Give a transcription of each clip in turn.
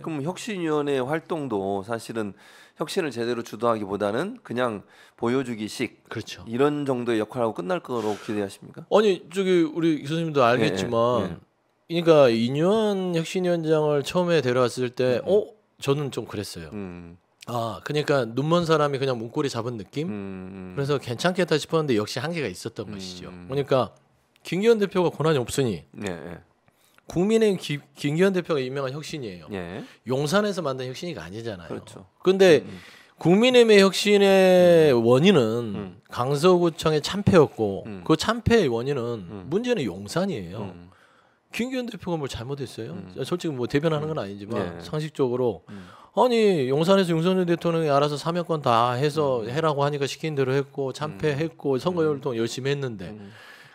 그럼 혁신위원회 활동도 사실은 혁신을 제대로 주도하기보다는 그냥 보여주기식 그렇죠. 이런 정도의 역할하고 끝날 거로 기대하십니까? 아니 저기 우리 교수님도 알겠지만 그러니까 이뇨한 혁신위원장을 처음에 데려왔을 때 저는 좀 그랬어요. 아 그러니까 눈먼 사람이 그냥 문고리 잡은 느낌. 그래서 괜찮겠다 싶었는데 역시 한계가 있었던 것이죠. 그러니까 김기현 대표가 권한이 없으니 국민의힘 김기현 대표가 유명한 혁신이에요. 용산에서 만든 혁신이가 아니잖아요. 그렇죠. 근데 국민의힘의 혁신의 원인은 강서구청의 참패였고 그 참패의 원인은 문제는 용산이에요. 김기현 대표가 뭘 잘못했어요? 솔직히 뭐 대변하는 건 아니지만 상식적으로 아니 용산에서 윤석열 대통령이 알아서 사면권 다 해서 해라고 하니까 시킨 대로 했고 참패했고 선거활동 열심히 했는데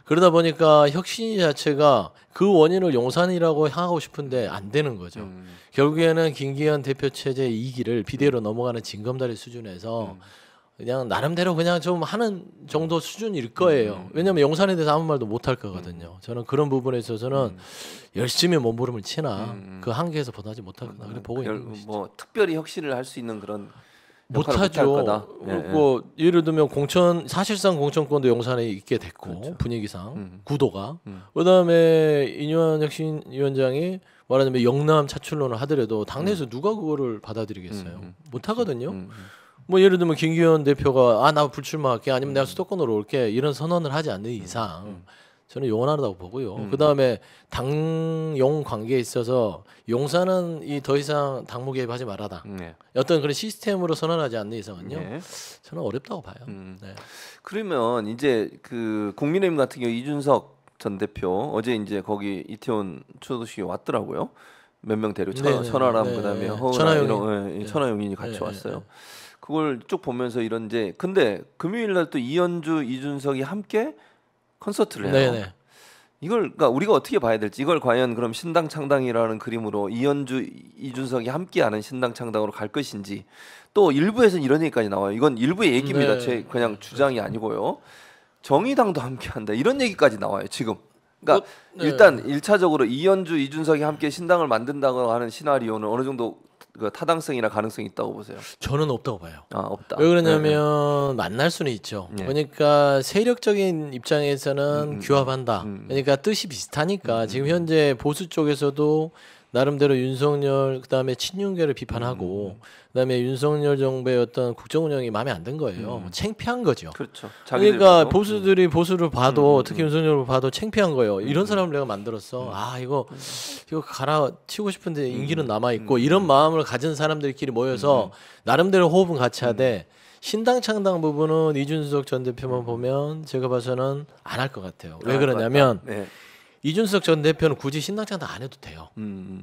그러다 보니까 혁신 자체가 그 원인을 용산이라고 향하고 싶은데 안 되는 거죠. 결국에는 김기현 대표 체제 2기를 비대로 넘어가는 징검다리 수준에서 그냥 나름대로 그냥 좀 하는 정도 수준일 거예요. 왜냐하면 용산에 대해서 아무 말도 못 할 거거든요. 저는 그런 부분에 있어서는 열심히 몸부림을 치나 그 한계에서 벗어나지 못할 거다. 그렇게 보고 있는 것이죠. 뭐 특별히 혁신을 할 수 있는 그런 못하죠. 뭐 예를 들면 사실상 공천권도 용산에 있게 됐고 그렇죠. 분위기상 구도가 그다음에 이뇨한 혁신위원장이 말하자면 영남 차출론을 하더라도 당내에서 누가 그거를 받아들이겠어요? 못하거든요. 뭐 예를 들면 김기현 대표가 나 불출마할게 아니면 내가 수도권으로 올게 이런 선언을 하지 않는 이상 저는 용언하다고 보고요. 그다음에 당용 관계에 있어서 용산은 더 이상 당무 개입하지 말아라. 어떤 그런 시스템으로 선언하지 않는 이상은요. 저는 어렵다고 봐요. 그러면 이제 그 국민의힘 같은 경우 이준석 전 대표 어제 이제 거기 이태원 추도식에 왔더라고요. 몇 명 데리고 천하람 그다음에 허은아 천하용인이 같이 왔어요. 그걸 쭉 보면서 이런데 근데 금요일 날 또 이현주 이준석이 함께 콘서트를 해요. 이걸 그러니까 우리가 어떻게 봐야 될지 이걸 과연 그럼 신당 창당이라는 그림으로 이현주 이준석이 함께하는 신당 창당으로 갈 것인지 또 일부에서는 이런 얘기까지 나와요. 이건 일부의 얘기입니다. 제 그냥 주장이 아니고요. 정의당도 함께한다 이런 얘기까지 나와요. 지금. 그러니까 일단 1차적으로 이현주 이준석이 함께 신당을 만든다고 하는 시나리오는 어느 정도 그 타당성이나 가능성이 있다고 보세요? 저는 없다고 봐요. 없다. 왜 그러냐면 만날 수는 있죠. 그러니까 세력적인 입장에서는 규합한다. 그러니까 뜻이 비슷하니까 지금 현재 보수 쪽에서도 나름대로 윤석열 그다음에 친윤계를 비판하고 그다음에 윤석열 정부의 어떤 국정 운영이 마음에 안 든 거예요. 창피한 거죠. 그렇죠. 그러니까 보수들이 보수를 봐도 특히 윤석열을 봐도 창피한 거예요. 이런 사람을 내가 만들었어. 이거 갈아치우고 싶은데 인기는 남아 있고 이런 마음을 가진 사람들끼리 모여서 나름대로 호흡은 같이 하되 신당 창당 부분은 이준석 전 대표만 보면 제가 봐서는 안 할 것 같아요. 왜 그러냐면 이준석 전 대표는 굳이 신당 창당 안 해도 돼요.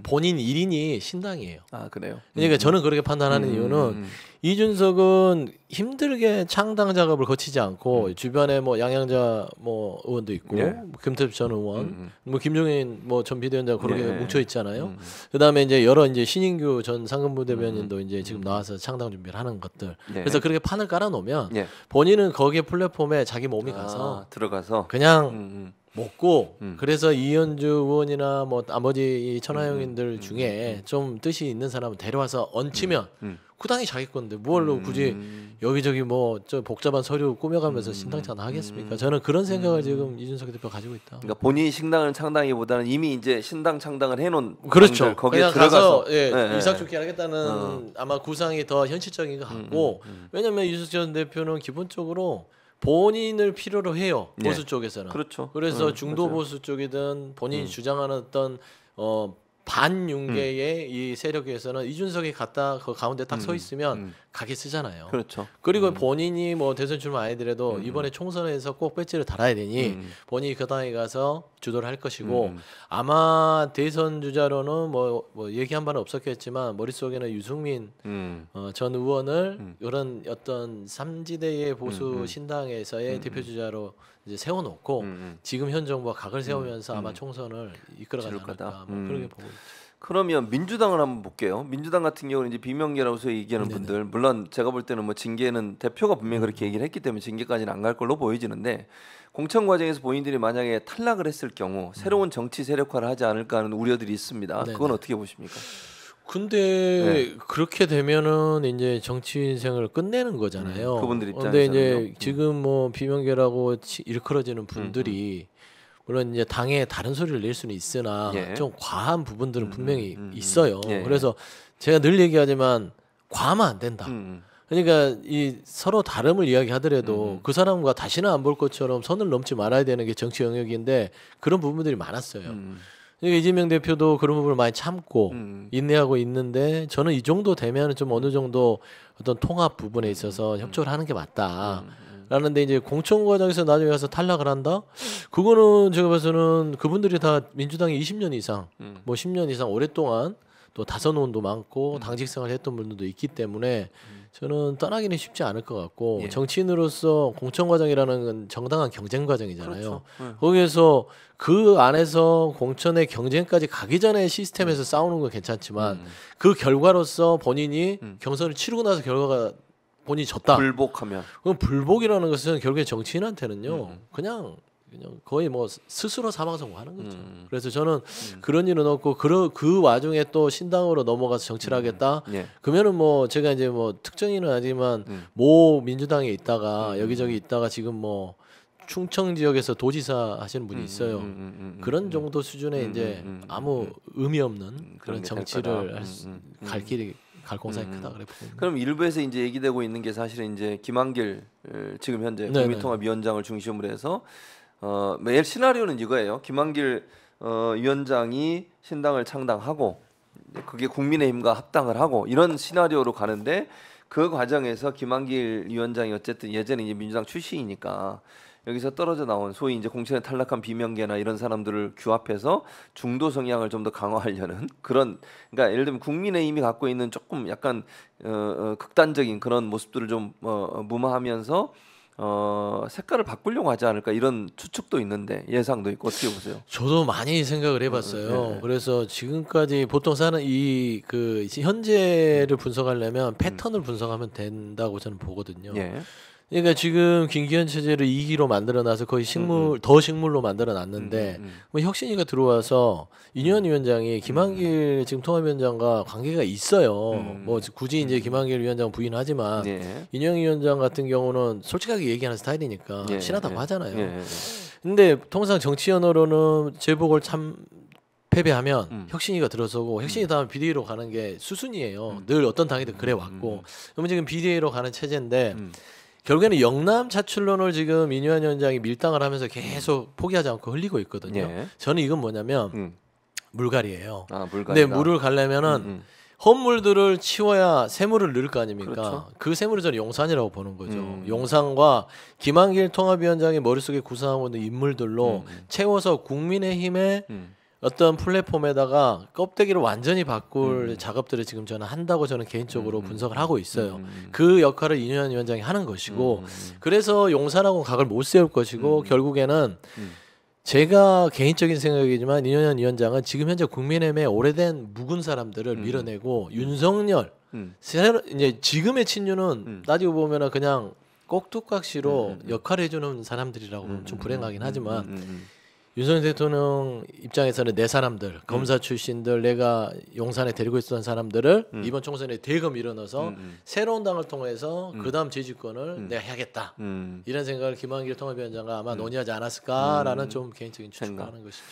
본인 1인이 신당이에요. 그래요? 그러니까 저는 그렇게 판단하는 이유는 이준석은 힘들게 창당 작업을 거치지 않고 주변에 뭐 양양자 의원도 있고 김태섭 전 의원, 김종인 전 비대위원장 그렇게 뭉쳐 있잖아요. 그다음에 이제 여러 이제 신인규 전 상근부 대변인도 이제 지금 나와서 창당 준비를 하는 것들. 그래서 그렇게 판을 깔아 놓으면 본인은 거기에 플랫폼에 자기 몸이 가서 들어가서 그냥 먹고 그래서 이현주 의원이나 나머지 이 천하영인들 중에 좀 뜻이 있는 사람을 데려와서 얹히면 그 당이 자기 건데 뭘로 굳이 여기저기 저 복잡한 서류 꾸며가면서 신당 창당하겠습니까? 저는 그런 생각을 지금 이준석 대표 가지고 있다. 그러니까 본인이 신당을 창당이보다는 이미 이제 신당 창당을 해놓은 그렇죠. 거기에 들어가서 이삭좋게 하겠다는 아마 구상이 더 현실적인 것 같고 왜냐하면 이준석 전 대표는 기본적으로 본인을 필요로 해요. 보수 쪽에서는. 그렇죠. 그래서 중도 보수 쪽이든 본인이 주장하는 어떤 반윤계의 이 세력에서는 이준석이 갔다 그 가운데 딱 서 있으면 가게 쓰잖아요. 그렇죠. 그리고 본인이 대선 출마 아니더라도 이번에 총선에서 꼭 배지를 달아야 되니 본인이 그 당에 가서 주도를 할 것이고 아마 대선 주자로는 얘기한 바는 없었겠지만 머릿속에는 유승민 전 의원을 이런 어떤 삼지대의 보수 신당에서의 대표 주자로 이제 세워놓고 지금 현 정부가 각을 세우면서 아마 총선을 이끌어가지 않을까 그렇게 보고 있죠. 그러면 민주당을 한번 볼게요. 민주당 같은 경우는 이제 비명계라고 얘기하는 분들 물론 제가 볼 때는 징계는 대표가 분명히 그렇게 얘기를 했기 때문에 징계까지는 안 갈 걸로 보여지는데 공천 과정에서 본인들이 만약에 탈락을 했을 경우 새로운 정치 세력화를 하지 않을까 하는 우려들이 있습니다. 그건 어떻게 보십니까? 근데 네. 그렇게 되면은 이제 정치 인생을 끝내는 거잖아요. 그분들 근데 입장에서는요. 이제 지금 뭐 비명계라고 일컬어지는 분들이 물론 이제 당에 다른 소리를 낼 수는 있으나 예. 좀 과한 부분들은 분명히 있어요. 예. 그래서 제가 늘 얘기하지만 과하면 안 된다. 그러니까 이 서로 다름을 이야기하더라도 그 사람과 다시는 안 볼 것처럼 선을 넘지 말아야 되는 게 정치 영역인데 그런 부분들이 많았어요. 그러니까 이재명 대표도 그런 부분을 많이 참고 인내하고 있는데 저는 이 정도 되면 좀 어느 정도 어떤 통합 부분에 있어서 협조를 하는 게 맞다. 라는데 이제 공천 과정에서 나중에 가서 탈락을 한다? 그거는 제가 봐서는 그분들이 다 민주당에 20년 이상, 뭐 10년 이상 오랫동안 또 다선의원도 많고 당직 생활을 했던 분들도 있기 때문에 저는 떠나기는 쉽지 않을 것 같고 예. 정치인으로서 공천 과정이라는 건 정당한 경쟁 과정이잖아요. 그렇죠. 거기에서 그 안에서 공천의 경쟁까지 가기 전에 시스템에서 싸우는 건 괜찮지만 그 결과로서 본인이 경선을 치르고 나서 결과가 본인이 졌다. 불복하면. 그럼 불복이라는 것은 결국에 정치인한테는요. 그냥 거의 뭐 스스로 사망 선고하는 거죠. 그래서 저는 그런 일은 없고 그 와중에 또 신당으로 넘어가서 정치를 하겠다. 예. 그러면은 뭐 제가 이제 뭐 특정인은 아니지만 모 민주당에 있다가 여기저기 있다가 지금 뭐 충청 지역에서 도지사 하시는 분이 있어요. 그런 정도 수준의 이제 아무 의미 없는 그런 정치를 갈 길이 갈 공산이 크다 그래 보거든요. 그럼 일부에서 이제 얘기되고 있는 게 사실은 이제 김한길 지금 현재 네네. 국민통합위원장을 중심으로 해서 매일 시나리오는 이거예요. 김한길 위원장이 신당을 창당하고 그게 국민의힘과 합당을 하고 이런 시나리오로 가는데 그 과정에서 김한길 위원장이 어쨌든 예전에 이제 민주당 출신이니까 여기서 떨어져 나온 소위 이제 공천에 탈락한 비명계나 이런 사람들을 규합해서 중도 성향을 좀 더 강화하려는 그런 그러니까 예를 들면 국민의힘이 갖고 있는 조금 약간 극단적인 그런 모습들을 좀 무마하면서 색깔을 바꾸려고 하지 않을까 이런 추측도 있는데 예상도 있고 어떻게 보세요? 저도 많이 생각을 해봤어요. 네. 그래서 지금까지 보통 사는 이 그 현재를 분석하려면 패턴을 분석하면 된다고 저는 보거든요. 예. 그러니까 지금 김기현 체제를 2기로 만들어놔서 거의 더 식물로 만들어놨는데 뭐 혁신이가 들어와서 이념 위원장이 김한길 지금 통합위원장과 관계가 있어요. 뭐 굳이 이제 김한길 위원장 부인하지만 예. 이념 위원장 같은 경우는 솔직하게 얘기하는 스타일이니까 예. 친하다고 하잖아요. 예. 근데 통상 정치 언어로는 재보궐 참 패배하면 혁신이가 들어서고 혁신이 다음 비대위로 가는 게 수순이에요. 늘 어떤 당이든 그래 왔고. 그러면 지금 비대위로 가는 체제인데 결국에는 영남 차출론을 지금 이뇨한 위원장이 밀당을 하면서 계속 포기하지 않고 흘리고 있거든요. 예. 저는 이건 뭐냐면 물갈이에요. 아, 물갈이다. 근데 물을 가려면은 헛물들을 치워야 새물을 넣을 거 아닙니까? 그렇죠. 그 새물을 저는 용산이라고 보는 거죠. 용산과 김한길 통합위원장의 머릿속에 구상하고 있는 인물들로 채워서 국민의힘의 어떤 플랫폼에다가 껍데기를 완전히 바꿀 작업들을 지금 저는 한다고 저는 개인적으로 분석을 하고 있어요. 그 역할을 이뇨한 위원장이 하는 것이고 그래서 용산하고 각을 못 세울 것이고 결국에는 제가 개인적인 생각이지만 이뇨한 위원장은 지금 현재 국민의힘의 오래된 묵은 사람들을 밀어내고 윤석열 이제 지금의 친윤은 따지고 보면은 그냥 꼭두각시로 역할을 해주는 사람들이라고 보면 좀 불행하긴 하지만 윤석열 대통령 입장에서는 내 사람들 검사 출신들 내가 용산에 데리고 있었던 사람들을 이번 총선에 대거 밀어넣어서 새로운 당을 통해서 그다음 재집권을 내가 해야겠다 이런 생각을 김한길 통합위원장과 아마 논의하지 않았을까라는 좀 개인적인 추측을 하는 것이죠.